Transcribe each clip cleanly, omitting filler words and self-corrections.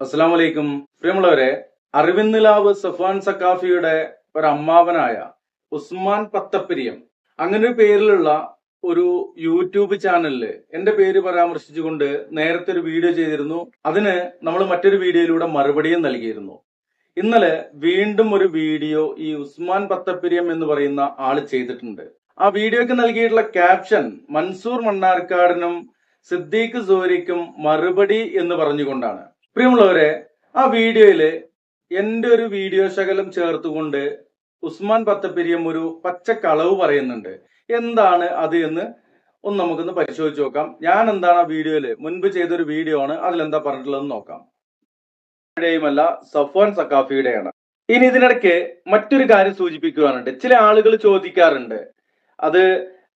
അസ്സലാമു അലൈക്കും. പ്രിയമുള്ളവരെ, അറിവിന്നിലാവ് സഫ്വാൻ സക്കാഫിയുടെ ഒരു അമ്മാവനായ ഉസ്മാൻ പത്തപ്പിരിയം അങ്ങനെ ഒരു പേരിലുള്ള ഒരു യൂട്യൂബ് ചാനലില് എന്റെ പേര് പരാമർശിച്ചുകൊണ്ട് നേരത്തെ ഒരു വീഡിയോ ചെയ്തിരുന്നു. അതിന് നമ്മൾ മറ്റൊരു വീഡിയോയിലൂടെ മറുപടിയും നൽകിയിരുന്നു. ഇന്നലെ വീണ്ടും ഒരു വീഡിയോ ഈ ഉസ്മാൻ പത്തപ്പിരിയം എന്ന് പറയുന്ന ആള് ചെയ്തിട്ടുണ്ട്. ആ വീഡിയോക്ക് നൽകിയിട്ടുള്ള ക്യാപ്ഷൻ മൻസൂർ മണ്ണാർക്കാടിനും സിദ്ദീഖ് സോരിക്കും മറുപടി എന്ന് പറഞ്ഞുകൊണ്ടാണ്. പ്രിയമുള്ളവരെ, ആ വീഡിയോയില് എന്റെ ഒരു വീഡിയോ ശകലം ചേർത്തുകൊണ്ട് ഉസ്മാൻ പത്തപ്പിരിയം ഒരു പച്ചക്കളവ് പറയുന്നുണ്ട്. എന്താണ് അത് എന്ന് നമുക്കൊന്ന് പരിശോധിച്ച് നോക്കാം. ഞാൻ എന്താണ് ആ വീഡിയോയില് മുൻപ് ചെയ്തൊരു വീഡിയോ ആണ്, അതിലെന്താ പറഞ്ഞിട്ടുള്ളതെന്ന് നോക്കാം. യുടെയുമല്ല, സഫ്വാൻ സക്കാഫിയുടെയാണ്. ഇനി ഇതിനിടയ്ക്ക് മറ്റൊരു കാര്യം സൂചിപ്പിക്കുവാനുണ്ട്. ചില ആളുകൾ ചോദിക്കാറുണ്ട്, അത്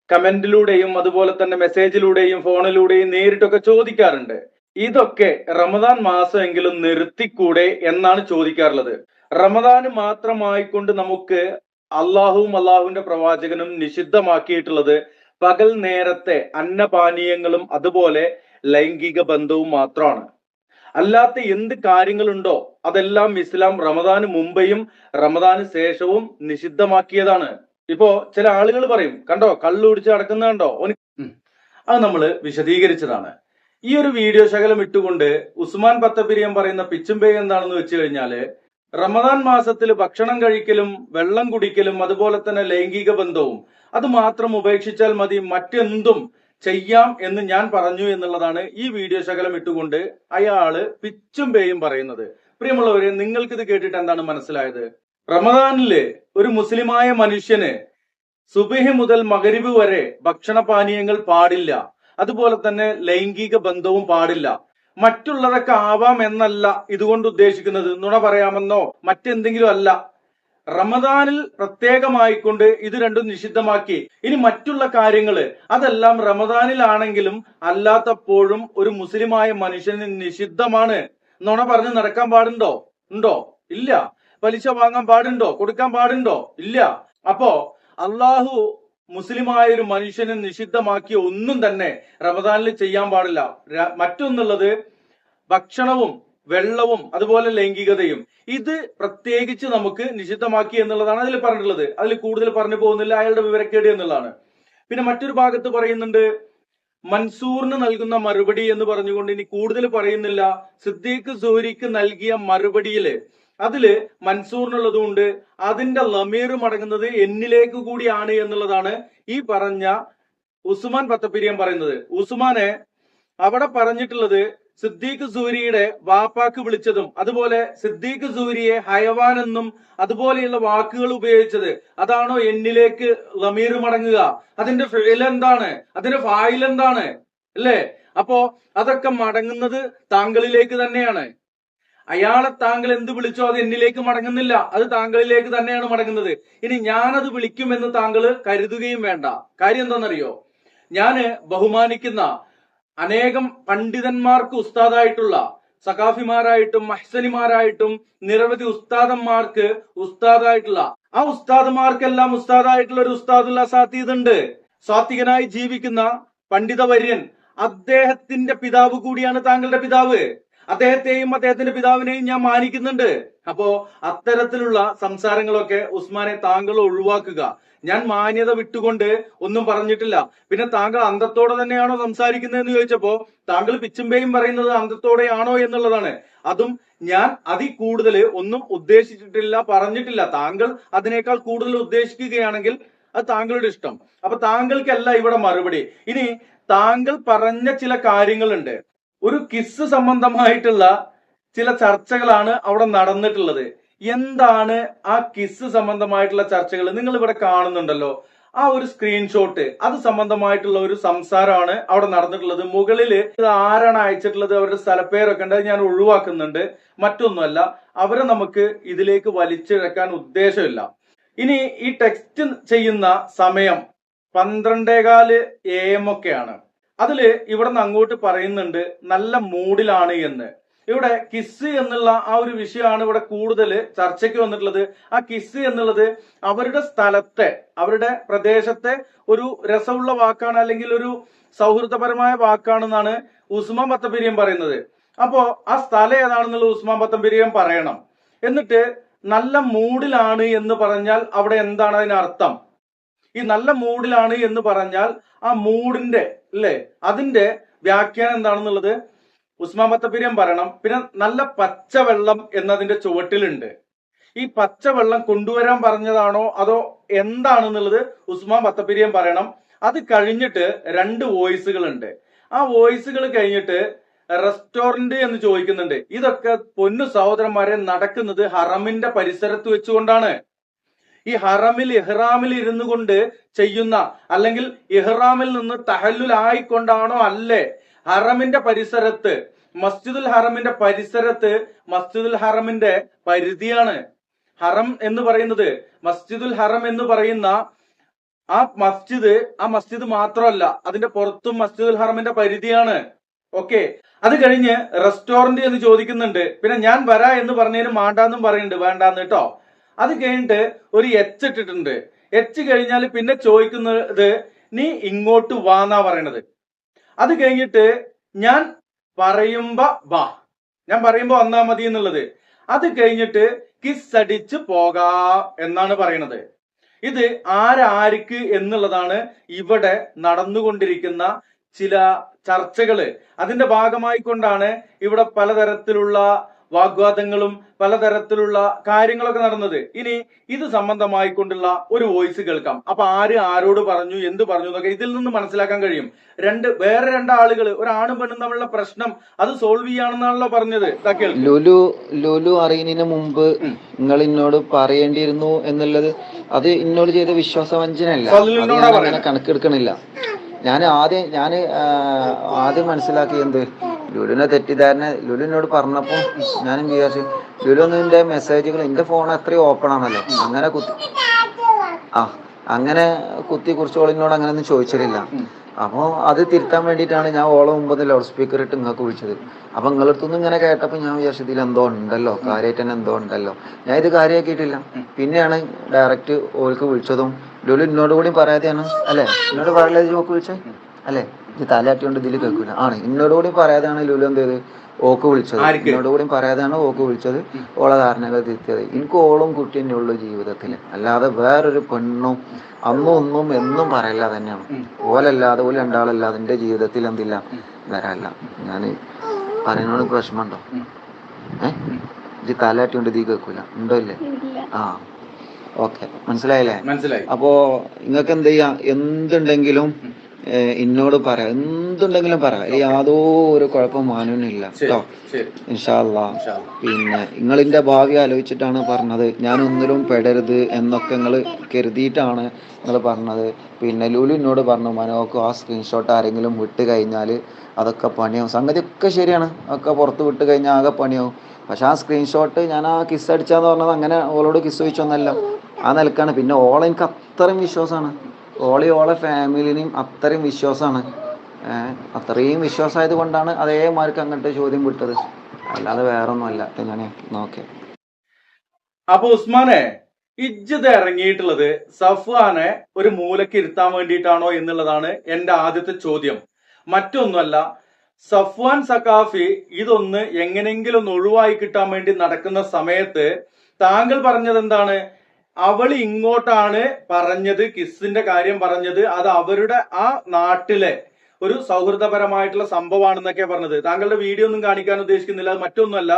കമന്റിലൂടെയും അതുപോലെ തന്നെ മെസ്സേജിലൂടെയും ഫോണിലൂടെയും നേരിട്ടൊക്കെ ചോദിക്കാറുണ്ട്, ഇതൊക്കെ റമദാൻ മാസമെങ്കിലും നിർത്തിക്കൂടെ എന്നാണ് ചോദിക്കാറുള്ളത്. റമദാന് മാത്രമായിക്കൊണ്ട് നമുക്ക് അള്ളാഹുവും അള്ളാഹുവിന്റെ പ്രവാചകനും നിഷിദ്ധമാക്കിയിട്ടുള്ളത് പകൽ നേരത്തെ അന്നപാനീയങ്ങളും അതുപോലെ ലൈംഗിക ബന്ധവും മാത്രമാണ്. അല്ലാത്ത എന്ത് കാര്യങ്ങളുണ്ടോ അതെല്ലാം ഇസ്ലാം റമദാന് മുമ്പെയും റമദാന് ശേഷവും നിഷിദ്ധമാക്കിയതാണ്. ഇപ്പോ ചില ആളുകൾ പറയും, കണ്ടോ കള്ളു കുടിച്ച് നടക്കുന്ന കണ്ടോ, അത് നമ്മൾ വിശദീകരിച്ചതാണ്. ഈ ഒരു വീഡിയോ ശകലം ഇട്ടുകൊണ്ട് ഉസ്മാൻ പത്തപ്പിരിയം പറയുന്ന പിച്ചുംപേ എന്താണെന്ന് വെച്ച് കഴിഞ്ഞാല്, റമദാൻ മാസത്തിൽ ഭക്ഷണം കഴിക്കലും വെള്ളം കുടിക്കലും അതുപോലെ തന്നെ ലൈംഗിക ബന്ധവും അത് മാത്രം ഉപേക്ഷിച്ചാൽ മതി, മറ്റെന്തും ചെയ്യാം എന്ന് ഞാൻ പറഞ്ഞു എന്നുള്ളതാണ് ഈ വീഡിയോ ശകലം ഇട്ടുകൊണ്ട് അയാള് പിച്ചുംപേയും പറയുന്നത്. പ്രിയമുള്ളവരെ, നിങ്ങൾക്ക് ഇത് കേട്ടിട്ട് എന്താണ് മനസ്സിലായത്? റമദാനില് ഒരു മുസ്ലിമായ മനുഷ്യന് സുബഹി മുതൽ മഗ്രിബ് വരെ ഭക്ഷണപാനീയങ്ങൾ പാടില്ല, അതുപോലെ തന്നെ ലൈംഗിക ബന്ധവും പാടില്ല. മറ്റുള്ളതൊക്കെ ആവാം എന്നല്ല ഇതുകൊണ്ട് ഉദ്ദേശിക്കുന്നത്, നുണ പറയാമെന്നോ മറ്റെന്തെങ്കിലും അല്ല. റമദാനിൽ പ്രത്യേകമായിക്കൊണ്ട് ഇത് രണ്ടും നിഷിദ്ധമാക്കി. ഇനി മറ്റുള്ള കാര്യങ്ങള് അതെല്ലാം റമദാനിലാണെങ്കിലും അല്ലാത്തപ്പോഴും ഒരു മുസ്ലിമായ മനുഷ്യന് നിഷിദ്ധമാണ്. നുണ പറഞ്ഞ് നടക്കാൻ പാടുണ്ടോ? ഉണ്ടോ? ഇല്ല. പലിശ വാങ്ങാൻ പാടുണ്ടോ? കൊടുക്കാൻ പാടുണ്ടോ? ഇല്ല. അപ്പോ അള്ളാഹു മുസ്ലിമായ ഒരു മനുഷ്യന് നിഷിദ്ധമാക്കിയ ഒന്നും തന്നെ റമദാനിൽ ചെയ്യാൻ പാടില്ല. മറ്റൊന്നുള്ളത് ഭക്ഷണവും വെള്ളവും അതുപോലെ ലൈംഗികതയും, ഇത് പ്രത്യേകിച്ച് നമുക്ക് നിഷിദ്ധമാക്കി എന്നുള്ളതാണ് അതിൽ പറഞ്ഞിട്ടുള്ളത്. അതിൽ കൂടുതൽ പറഞ്ഞു പോകുന്നില്ല, അയാളുടെ വിവരക്കേട് എന്നുള്ളതാണ്. പിന്നെ മറ്റൊരു ഭാഗത്ത് പറയുന്നുണ്ട്, മൻസൂറിന് നൽകുന്ന മറുപടി എന്ന് പറഞ്ഞുകൊണ്ട് ഇനി കൂടുതൽ പറയുന്നില്ല. സിദ്ദീഖ് സൂരിക്ക് നൽകിയ മറുപടിയില് അതില് മൻസൂറിനുള്ളതുകൊണ്ട് അതിന്റെ ലമീർ മടങ്ങുന്നത് എന്നിലേക്ക് കൂടിയാണ് എന്നുള്ളതാണ് ഈ പറഞ്ഞ ഉസ്മാൻ പത്തപ്പിരിയം പറയുന്നത്. ഉസ്മാനെ അവിടെ പറഞ്ഞിട്ടുള്ളത് സിദ്ദീഖ് സൂരിയുടെ വാപ്പാക്ക് വിളിച്ചതും അതുപോലെ സിദ്ദീഖ് സൂരിയെ ഹയവാൻ എന്നും അതുപോലെയുള്ള വാക്കുകൾ ഉപയോഗിച്ചത്, അതാണോ എന്നിലേക്ക് ലമീർ മടങ്ങുക? അതിന്റെ ഫിഇൽ എന്താണ്? അതിന്റെ ഫായിൽ എന്താണ്? അല്ലേ? അപ്പോ അതൊക്കെ മടങ്ങുന്നത് താങ്കളിലേക്ക് തന്നെയാണ്. അയാളെ താങ്കൾ എന്ത് വിളിച്ചോ അത് എന്നിലേക്ക് മടങ്ങുന്നില്ല, അത് താങ്കളിലേക്ക് തന്നെയാണ് മടങ്ങുന്നത്. ഇനി ഞാനത് വിളിക്കുമെന്ന് താങ്കൾ കരുതുകയും വേണ്ട. കാര്യം എന്താണെന്നറിയോ? ഞാന് ബഹുമാനിക്കുന്ന അനേകം പണ്ഡിതന്മാർക്ക് ഉസ്താദായിട്ടുള്ള സഖാഫിമാരായിട്ടും മഹ്സനിമാരായിട്ടും നിരവധി ഉസ്താദന്മാർക്ക് ഉസ്താദായിട്ടുള്ള ആ ഉസ്താദന്മാർക്കെല്ലാം ഉസ്താദായിട്ടുള്ള ഒരു ഉസ്താദുൽ അസാത്തീദ് ഉണ്ട്. സാത്വികനായി ജീവിക്കുന്ന പണ്ഡിതവര്യൻ, അദ്ദേഹത്തിന്റെ പിതാവ് കൂടിയാണ് താങ്കളുടെ പിതാവ്. അദ്ദേഹത്തെയും അദ്ദേഹത്തിന്റെ പിതാവിനെയും ഞാൻ മാനിക്കുന്നുണ്ട്. അപ്പോ അത്തരത്തിലുള്ള സംസാരങ്ങളൊക്കെ ഉസ്മാനെ താങ്കൾ ഒഴിവാക്കുക. ഞാൻ മാന്യത വിട്ടുകൊണ്ട് ഒന്നും പറഞ്ഞിട്ടില്ല. പിന്നെ താങ്കൾ അന്തത്തോടെ തന്നെയാണോ സംസാരിക്കുന്നതെന്ന് ചോദിച്ചപ്പോ താങ്കൾ പിച്ചുംപേയും പറയുന്നത് അന്തത്തോടെയാണോ എന്നുള്ളതാണ്. അതും ഞാൻ അതിൽ കൂടുതൽ ഒന്നും ഉദ്ദേശിച്ചിട്ടില്ല, പറഞ്ഞിട്ടില്ല. താങ്കൾ അതിനേക്കാൾ കൂടുതൽ ഉദ്ദേശിക്കുകയാണെങ്കിൽ അത് താങ്കളുടെ ഇഷ്ടം. അപ്പൊ താങ്കൾക്കല്ല ഇവിടെ മറുപടി. ഇനി താങ്കൾ പറഞ്ഞ ചില കാര്യങ്ങളുണ്ട്. ഒരു കിസ് സംബന്ധമായിട്ടുള്ള ചില ചർച്ചകളാണ് അവിടെ നടന്നിട്ടുള്ളത്. എന്താണ് ആ കിസ് സംബന്ധമായിട്ടുള്ള ചർച്ചകൾ? നിങ്ങൾ ഇവിടെ കാണുന്നുണ്ടല്ലോ ആ ഒരു സ്ക്രീൻഷോട്ട്, അത് സംബന്ധമായിട്ടുള്ള ഒരു സംസാരമാണ് അവിടെ നടന്നിട്ടുള്ളത്. മുകളിൽ ഇത് ആരാണ് അയച്ചിട്ടുള്ളത്, അവരുടെ സ്ഥലപ്പേരൊക്കെ ഉണ്ട്, ഞാൻ ഒഴിവാക്കുന്നുണ്ട്. മറ്റൊന്നുമല്ല, അവരെ നമുക്ക് ഇതിലേക്ക് വലിച്ചിഴക്കാൻ ഉദ്ദേശമില്ല. ഇനി ഈ ടെക്സ്റ്റ് ചെയ്യുന്ന സമയം 12:15 AM ഒക്കെയാണ്. അതില് ഇവിടെ നിന്ന് അങ്ങോട്ട് പറയുന്നുണ്ട് നല്ല മൂഡിലാണ് എന്ന്. ഇവിടെ കിസ് എന്നുള്ള ആ ഒരു വിഷയമാണ് ഇവിടെ കൂടുതൽ ചർച്ചയ്ക്ക് വന്നിട്ടുള്ളത്. ആ കിസ് എന്നുള്ളത് അവരുടെ സ്ഥലത്തെ, അവരുടെ പ്രദേശത്തെ ഒരു രസമുള്ള വാക്കാണ്, അല്ലെങ്കിൽ ഒരു സൗഹൃദപരമായ വാക്കാണെന്നാണ് ഉസ്മാൻ പത്തപ്പിരിയം പറയുന്നത്. അപ്പോ ആ സ്ഥലം ഏതാണെന്നുള്ളത് ഉസ്മാൻ പത്തമ്പരിയം പറയണം. എന്നിട്ട് നല്ല മൂഡിലാണ് എന്ന് പറഞ്ഞാൽ അവിടെ എന്താണ് അതിനർത്ഥം? ഈ നല്ല മൂഡിലാണ് എന്ന് പറഞ്ഞാൽ ആ മൂഡിന്റെ അല്ലേ അതിന്റെ വ്യാഖ്യാനം എന്താണെന്നുള്ളത് ഉസ്മാൻ പത്തപ്പിരിയം പറയണം. പിന്നെ നല്ല പച്ചവെള്ളം എന്നതിന്റെ ചുവട്ടിലുണ്ട്. ഈ പച്ചവെള്ളം കൊണ്ടുവരാൻ പറഞ്ഞതാണോ അതോ എന്താണെന്നുള്ളത് ഉസ്മാൻ പത്തപ്പിരിയം പറയണം. അത് കഴിഞ്ഞിട്ട് 2 വോയിസുകൾ ഉണ്ട്. ആ വോയിസുകൾ കഴിഞ്ഞിട്ട് റെസ്റ്റോറന്റ് എന്ന് ചോദിക്കുന്നുണ്ട്. ഇതൊക്കെ പൊന്നു സഹോദരന്മാരെ നടക്കുന്നത് ഹറമിന്റെ പരിസരത്ത് വെച്ചുകൊണ്ടാണ്. ഈ ഹറമിൽ ഇഹ്റാമിൽ ഇരുന്നു കൊണ്ട് ചെയ്യുന്ന അല്ലെങ്കിൽ ഇഹ്റാമിൽ നിന്ന് തഹല്ലുൽ ആയിക്കൊണ്ടാണോ അല്ലേ ഹറമിന്റെ പരിസരത്ത് മസ്ജിദുൽ ഹറമിന്റെ പരിസരത്ത് മസ്ജിദുൽ ഹറമിന്റെ പരിധിയാണ്. ഹറം എന്ന് പറയുന്നത് മസ്ജിദുൽ ഹറം എന്ന് പറയുന്ന ആ മസ്ജിദ് മാത്രമല്ല അതിന്റെ പുറത്തും മസ്ജിദുൽ ഹറമിന്റെ പരിധിയാണ്. ഓക്കെ, അത് കഴിഞ്ഞ് റെസ്റ്റോറന്റ് എന്ന് ചോദിക്കുന്നുണ്ട്. പിന്നെ ഞാൻ വരാ എന്ന് പറഞ്ഞതിന് മാണ്ടാന്നും പറയുന്നുണ്ട്, വേണ്ടാന്ന് കേട്ടോ. അത് കഴിഞ്ഞിട്ട് ഒരു എച്ച് ഇട്ടിട്ടുണ്ട്. എച്ച് കഴിഞ്ഞാൽ പിന്നെ ചോദിക്കുന്നത് നീ ഇങ്ങോട്ട് വാന്നാ പറയണത്. അത് കഴിഞ്ഞിട്ട് ഞാൻ പറയുമ്പോ വാ, ഞാൻ പറയുമ്പോ വന്നാ മതി എന്നുള്ളത്. അത് കഴിഞ്ഞിട്ട് കിസ് അടിച്ച് പോകാ എന്നാണ് പറയണത്. ഇത് ആരാർക്ക് എന്നുള്ളതാണ് ഇവിടെ നടന്നുകൊണ്ടിരിക്കുന്ന ചില ചർച്ചകള്. അതിന്റെ ഭാഗമായിക്കൊണ്ടാണ് ഇവിടെ പലതരത്തിലുള്ള വാഗ്വാദങ്ങളും പലതരത്തിലുള്ള കാര്യങ്ങളൊക്കെ നടന്നത്. ഇനി ഇത് സംബന്ധമായിക്കൊണ്ടുള്ള ഒരു വോയിസ് കേൾക്കാം. അപ്പൊ ആരോട് പറഞ്ഞു, എന്ത് പറഞ്ഞു എന്നൊക്കെ ഇതിൽ നിന്ന് മനസ്സിലാക്കാൻ കഴിയും. വേറെ 2 ആളുകൾ, ഒരാണും പെണ്ണും തമ്മിലുള്ള പ്രശ്നം അത് സോൾവ് ചെയ്യാണെന്നാണല്ലോ പറഞ്ഞത്. ലുലു അറിയുന്നതിന് മുമ്പ് നിങ്ങൾ എന്നോട് പറയേണ്ടിയിരുന്നു എന്നുള്ളത് അത് എന്നോട് ചെയ്ത വിശ്വാസവഞ്ചനയല്ല. അത് ഞാൻ അങ്ങനെ കണക്കെടുക്കണില്ല. ഞാൻ ആദ്യം മനസ്സിലാക്കി എന്ത് ലുലുവിനെ തെറ്റിദ്ധാരണ ലുലുവിനോട് പറഞ്ഞപ്പോ ഞാനും വിചാരിച്ചു ലുലുവിന്റെ മെസ്സേജുകൾ എന്റെ ഫോൺ അത്രയും ഓപ്പൺ ആണല്ലോ, അങ്ങനെ കുത്തി കുറിച്ചോളിനോട് അങ്ങനെ ഒന്നും ചോദിച്ചിട്ടില്ല. അപ്പൊ അത് തിരുത്താൻ വേണ്ടിയിട്ടാണ് ഞാൻ ഓളെ മുമ്പ് ലൗഡ് സ്പീക്കർ ഇട്ട് നിങ്ങൾക്ക് വിളിച്ചത്. അപ്പൊ നിങ്ങളടുത്തൊന്നും ഇങ്ങനെ കേട്ടപ്പോ ഞാൻ വിചാരിച്ചു ഇതിൽ എന്തോ ഉണ്ടല്ലോ, കാര്യമായിട്ട് തന്നെ എന്തോ ഉണ്ടല്ലോ. ഞാൻ ഇത് കാര്യമാക്കിയിട്ടില്ല. പിന്നെയാണ് ഡയറക്റ്റ് ഓൾക്ക് വിളിച്ചതും. ലുലു എന്നോട് കൂടി പറയാതെയാണ് അല്ലെ, എന്നോട് പറയാതെ നോക്ക് വിളിച്ചേ അല്ലെ, ഇത് തലയാട്ടിയോണ്ട് ഇതിൽ കേൾക്കൂല ആണ്. എന്നോട് കൂടി പറയാതെയാണ് ലുലു എന്ത് ചെയ്ത് ഓക്ക് വിളിച്ചത്. എന്നോട് കൂടി പറയാതെയാണ് ഓക്ക് വിളിച്ചത്, ഓളെ ധാരണകൾ തിരുത്തിയത്. എനിക്ക് ഓളും കുട്ടി തന്നെ ഉള്ളു ജീവിതത്തിൽ, അല്ലാതെ വേറൊരു പെണ്ണും അന്നും ഒന്നും എന്നും പറയില്ല തന്നെയാണ്. ഓലല്ലാതെ ഓല് 2 ആളല്ലാതെ എന്റെ ജീവിതത്തിൽ എന്തില്ല വരാല്ല. ഞാൻ പറയുന്നോട് വിഷമമുണ്ടോ? ഇത് തലയാട്ടിയോണ്ട് ഇത് കേൾക്കൂല ഉണ്ടോ ഇല്ലേ? ഓക്കെ, മനസ്സിലായില്ലേ? അപ്പോ നിങ്ങൾക്ക് എന്ത് ചെയ്യാം, എന്തുണ്ടെങ്കിലും എന്നോട് പറയാം, എന്തുണ്ടെങ്കിലും പറയാം. യാതൊരു കുഴപ്പം മാനുവിനില്ല കേട്ടോ, ഇൻഷാ അല്ലാഹ്. പിന്നെ നിങ്ങളിന്റെ ഭാവി ആലോചിച്ചിട്ടാണ് പറഞ്ഞത്, ഞാൻ ഒന്നിലും പെടരുത് എന്നൊക്കെ നിങ്ങൾ കരുതിയിട്ടാണ് നിങ്ങൾ പറഞ്ഞത്. പിന്നെ ലുലു എന്നോട് പറഞ്ഞു മനോക്ക് ആ സ്ക്രീൻഷോട്ട് ആരെങ്കിലും വിട്ട് കഴിഞ്ഞാൽ അതൊക്കെ പണിയാവും. സംഗതി ഒക്കെ ശരിയാണ്, ഒക്കെ പുറത്ത് വിട്ട് കഴിഞ്ഞാൽ ആകെ പണിയാവും. പക്ഷെ ആ സ്ക്രീൻഷോട്ട് ഞാൻ ആ കിസ് അടിച്ചാന്ന് പറഞ്ഞത് അങ്ങനെ ഓളോട് കിസ് ചോദിച്ചൊന്നല്ല, ആ നിലക്കാണ്. പിന്നെ ഓളെ എനിക്ക് അത്രയും വിശ്വാസമാണ്, ഓളെ ഫാമിലിനെയും അത്രയും വിശ്വാസമാണ്. അത്രയും വിശ്വാസമായത് കൊണ്ടാണ് അതേമാർക്ക് അങ്ങനത്തെ ചോദ്യം വിട്ടത്, അല്ലാതെ വേറൊന്നുമല്ല. ഞാൻ നോക്കേ. അപ്പൊ ഉസ്മാനെ, ഇജ്ജത് ഇറങ്ങിയിട്ടുള്ളത് സഫ്വാനെ ഒരു മൂലക്ക് ഇരുത്താൻ വേണ്ടിയിട്ടാണോ എന്നുള്ളതാണ് എന്റെ ആദ്യത്തെ ചോദ്യം. മറ്റൊന്നുമല്ല, സഫ്വാൻ സഖാഫി ഇതൊന്ന് എങ്ങനെങ്കിലും ഒന്ന് ഒഴിവായി കിട്ടാൻ വേണ്ടി നടക്കുന്ന സമയത്ത് താങ്കൾ പറഞ്ഞത് എന്താണ്? അവള് ഇങ്ങോട്ടാണ് പറഞ്ഞത്, കിസ്സിന്റെ കാര്യം പറഞ്ഞത്, അത് അവരുടെ ആ നാട്ടിലെ ഒരു സൗഹൃദപരമായിട്ടുള്ള സംഭവമാണെന്നൊക്കെ പറഞ്ഞത്. താങ്കളുടെ വീഡിയോ ഒന്നും കാണിക്കാൻ ഉദ്ദേശിക്കുന്നില്ല. അത് മറ്റൊന്നുമല്ല,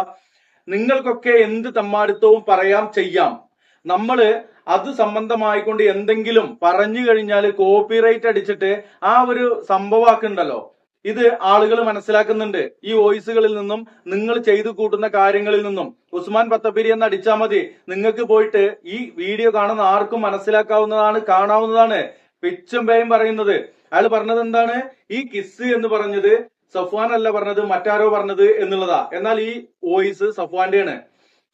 നിങ്ങൾക്കൊക്കെ എന്ത് തമ്മാടിത്തവും പറയാം, ചെയ്യാം. നമ്മള് അത് സംബന്ധമായിക്കൊണ്ട് എന്തെങ്കിലും പറഞ്ഞു കഴിഞ്ഞാൽ കോപ്പിറൈറ്റ് അടിച്ചിട്ട് ആ ഒരു സംഭവമാക്കുണ്ടല്ലോ, ഇത് ആളുകൾ മനസ്സിലാക്കുന്നുണ്ട്. ഈ വോയിസുകളിൽ നിന്നും നിങ്ങൾ ചെയ്തു കൂട്ടുന്ന കാര്യങ്ങളിൽ നിന്നും ഉസ്മാൻ പത്തപ്പിരി എന്ന് അടിച്ചാൽ മതി, നിങ്ങൾക്ക് പോയിട്ട് ഈ വീഡിയോ കാണുന്ന ആർക്കും മനസ്സിലാക്കാവുന്നതാണ്, കാണാവുന്നതാണ്. പിച്ചും പേയും പറയുന്നത്, അയാൾ പറഞ്ഞത് എന്താണ്? ഈ കിസ് എന്ന് പറഞ്ഞത് സഫ്വാൻ അല്ല പറഞ്ഞത്, മറ്റാരോ പറഞ്ഞത് എന്നുള്ളതാ. എന്നാൽ ഈ വോയിസ് സഫ്വാന്റെയാണ്.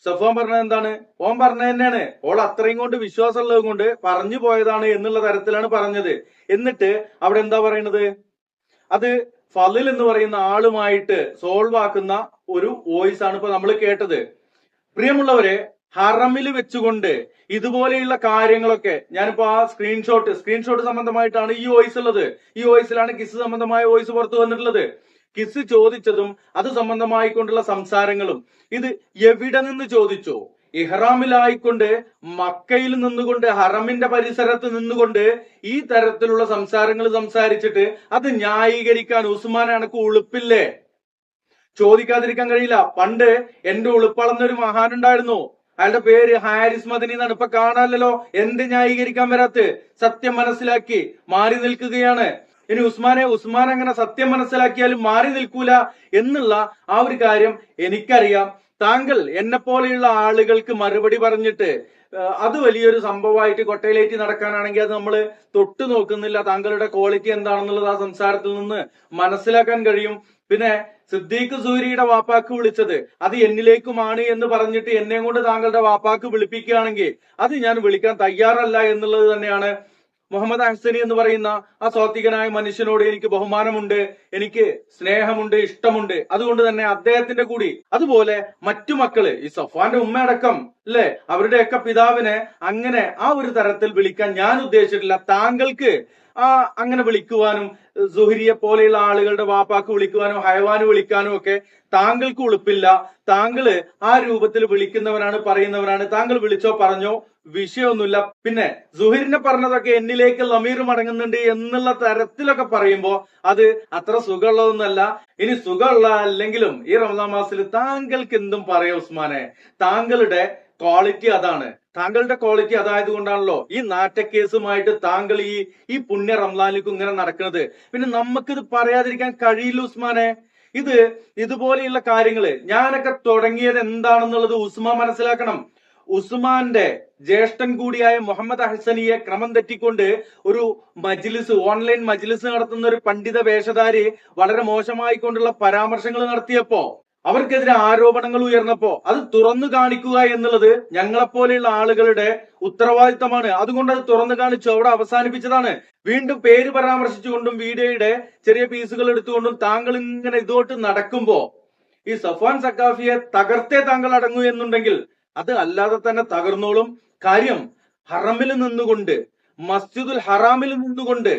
സഫ്വാൻ പറഞ്ഞത് എന്താണ്? ഓൻ പറഞ്ഞത് തന്നെയാണ്, ഓൾ അത്രയും കൊണ്ട് വിശ്വാസമുള്ളത് കൊണ്ട് പറഞ്ഞു പോയതാണ് എന്നുള്ള തരത്തിലാണ് പറഞ്ഞത്. എന്നിട്ട് അവിടെ എന്താ പറയുന്നത്? അത് ഫലിൽ എന്ന് പറയുന്ന ആളുമായിട്ട് സോൾവ് ആക്കുന്ന ഒരു വോയിസ് ആണ് ഇപ്പൊ നമ്മൾ കേട്ടത്. പ്രിയമുള്ളവരെ, ഹറമിൽ വെച്ചുകൊണ്ട് ഇതുപോലെയുള്ള കാര്യങ്ങളൊക്കെ ഞാനിപ്പോ ആ സ്ക്രീൻഷോട്ട് സംബന്ധമായിട്ടാണ് ഈ വോയിസ് ഉള്ളത്. ഈ വോയിസിലാണ് കിസ് സംബന്ധമായ വോയിസ് പുറത്തു വന്നിട്ടുള്ളത്. കിസ് ചോദിച്ചതും അത് സംബന്ധമായിക്കൊണ്ടുള്ള സംസാരങ്ങളും ഇത് എവിടെ നിന്ന് ചോദിച്ചോ? ഇഹ്റാമിലായിക്കൊണ്ട് മക്കയിൽ നിന്നുകൊണ്ട് ഹറമിന്റെ പരിസരത്ത് നിന്നുകൊണ്ട് ഈ തരത്തിലുള്ള സംസാരങ്ങൾ സംസാരിച്ചിട്ട് അത് ന്യായീകരിക്കാൻ ഉസ്മാൻ അനക്ക് ഉളുപ്പില്ലേ? ചോദിക്കാതിരിക്കാൻ കഴിയില്ല. പണ്ട് എന്റെ ഉളുപ്പളന്നൊരു മഹാനുണ്ടായിരുന്നു, അയാളുടെ പേര് ഹാരിസ് മദനി എന്നാണ്. ഇപ്പൊ കാണാനല്ലോ. എന്ത് ന്യായീകരിക്കാൻ വരാത്ത്? സത്യം മനസ്സിലാക്കി മാറി നിൽക്കുകയാണ്. ഇനി ഉസ്മാൻ അങ്ങനെ സത്യം മനസ്സിലാക്കിയാലും മാറി നിൽക്കൂല എന്നുള്ള ആ ഒരു കാര്യം എനിക്കറിയാം. താങ്കൾ എന്നെ പോലെയുള്ള ആളുകൾക്ക് മറുപടി പറഞ്ഞിട്ട് അത് വലിയൊരു സംഭവമായിട്ട് കൊട്ടയിലേറ്റി നടക്കാനാണെങ്കിൽ അത് നമ്മൾ തൊട്ടു നോക്കുന്നില്ല. താങ്കളുടെ ക്വാളിറ്റി എന്താണെന്നുള്ളത് ആ സംസാരത്തിൽ നിന്ന് മനസ്സിലാക്കാൻ കഴിയും. പിന്നെ സിദ്ദീഖ് സൂരിയുടെ വാപ്പാക്ക് വിളിച്ചത് അത് എന്നിലേക്കുമാണ് എന്ന് പറഞ്ഞിട്ട് എന്നെ കൊണ്ട് താങ്കളുടെ വാപ്പാക്ക് വിളിപ്പിക്കുകയാണെങ്കിൽ അത് ഞാൻ വിളിക്കാൻ തയ്യാറല്ല എന്നുള്ളത് തന്നെയാണ്. മുഹമ്മദ് അഹ്സനി എന്ന് പറയുന്ന ആ സ്വാത്വികനായ മനുഷ്യനോട് എനിക്ക് ബഹുമാനമുണ്ട്, എനിക്ക് സ്നേഹമുണ്ട്, ഇഷ്ടമുണ്ട്. അതുകൊണ്ട് തന്നെ അദ്ദേഹത്തിന്റെ കൂടി അതുപോലെ മറ്റു മക്കള് ഈ സഫ്വാന്റെ ഉമ്മയടക്കം അല്ലെ, അവരുടെയൊക്കെ പിതാവിനെ അങ്ങനെ ആ ഒരു തരത്തിൽ വിളിക്കാൻ ഞാൻ ഉദ്ദേശിച്ചിട്ടില്ല. താങ്കൾക്ക് അങ്ങനെ വിളിക്കുവാനും സുഹരിയെ പോലെയുള്ള ആളുകളുടെ വാപ്പാക്ക് വിളിക്കുവാനും ഹയവാന് വിളിക്കാനും ഒക്കെ താങ്കൾക്ക് ഉളുപ്പില്ല. താങ്കള് ആ രൂപത്തിൽ വിളിക്കുന്നവനാണ്, പറയുന്നവനാണ്. താങ്കൾ വിളിച്ചോ പറഞ്ഞോ, വിഷയമൊന്നുമില്ല. പിന്നെ സുഹരിനെ പറഞ്ഞതൊക്കെ എന്നിലേക്ക് ലമീർ മടങ്ങുന്നുണ്ട് എന്നുള്ള തരത്തിലൊക്കെ പറയുമ്പോ അത് അത്ര സുഖമുള്ളതൊന്നല്ല. ഇനി സുഖമുള്ള അല്ലെങ്കിലും ഈ റമദാൻ മാസത്തിൽ താങ്കൾക്ക് എന്തും പറയാം ഉസ്മാനെ. താങ്കളുടെ ക്വാളിറ്റി അതാണ്. താങ്കളുടെ ക്വാളിറ്റി അതായത് കൊണ്ടാണല്ലോ ഈ നാറ്റക്കേസുമായിട്ട് താങ്കൾ ഈ പുണ്യ റംസാനിലേക്ക് ഇങ്ങനെ നടക്കുന്നത്. പിന്നെ നമുക്കിത് പറയാതിരിക്കാൻ കഴിയില്ല ഉസ്മാനെ. ഇതുപോലെയുള്ള കാര്യങ്ങള് ഞാനൊക്കെ തുടങ്ങിയത് എന്താണെന്നുള്ളത് ഉസ്മാൻ മനസ്സിലാക്കണം. ഉസ്മാന്റെ ജ്യേഷ്ഠൻ കൂടിയായ മുഹമ്മദ് അഹ്സനിയെ ക്രമം തെറ്റിക്കൊണ്ട് ഒരു മജ്ലിസ്, ഓൺലൈൻ മജ്ലിസ് നടത്തുന്ന ഒരു പണ്ഡിത വേഷധാരി വളരെ മോശമായിക്കൊണ്ടുള്ള പരാമർശങ്ങൾ നടത്തിയപ്പോ, അവർക്കെതിരെ ആരോപണങ്ങൾ ഉയർന്നപ്പോ അത് തുറന്നു കാണിക്കുക എന്നുള്ളത് ഞങ്ങളെപ്പോലെയുള്ള ആളുകളുടെ ഉത്തരവാദിത്തമാണ്. അതുകൊണ്ട് അത് തുറന്നു കാണിച്ചു, അവിടെ അവസാനിപ്പിച്ചതാണ്. വീണ്ടും പേര് പരാമർശിച്ചുകൊണ്ടും വീഡിയോയുടെ ചെറിയ പീസുകൾ എടുത്തുകൊണ്ടും താങ്കൾ ഇങ്ങനെ ഇതോട്ട് നടക്കുമ്പോ ഈ സഫ്വാൻ സക്കാഫിയെ തകർത്തേ താങ്കൾ അടങ്ങൂ എന്നുണ്ടെങ്കിൽ അത് അല്ലാതെ തന്നെ തകർന്നോളും. കാര്യം ഹറമിൽ നിന്നുകൊണ്ട്, മസ്ജിദുൽ ഹറാമിൽ നിന്നുകൊണ്ട്,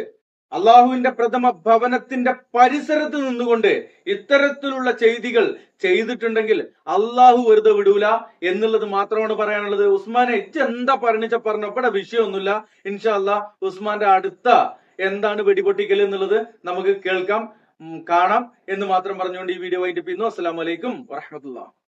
അള്ളാഹുവിന്റെ പ്രഥമ ഭവനത്തിന്റെ പരിസരത്ത് നിന്നുകൊണ്ട് ഇത്തരത്തിലുള്ള ചെയ്തികൾ ചെയ്തിട്ടുണ്ടെങ്കിൽ അള്ളാഹു വെറുതെ വിടൂല എന്നുള്ളത് മാത്രമാണ് പറയാനുള്ളത്. ഉസ്മാനെ എന്താ പറഞ്ഞോ, ഇവിടെ വിഷയമൊന്നുമില്ല. ഇൻഷാ അല്ലാഹ് ഉസ്മാന്റെ അടുത്ത എന്താണ് വെടിപൊട്ടിക്കൽ എന്നുള്ളത് നമുക്ക് കേൾക്കാം, കാണാം എന്ന് മാത്രം പറഞ്ഞുകൊണ്ട് ഈ വീഡിയോ വൈൻഡപ്പ് ചെയ്യുന്നു. അസ്സലാമു അലൈക്കും വറഹ്മത്തുള്ളാഹി.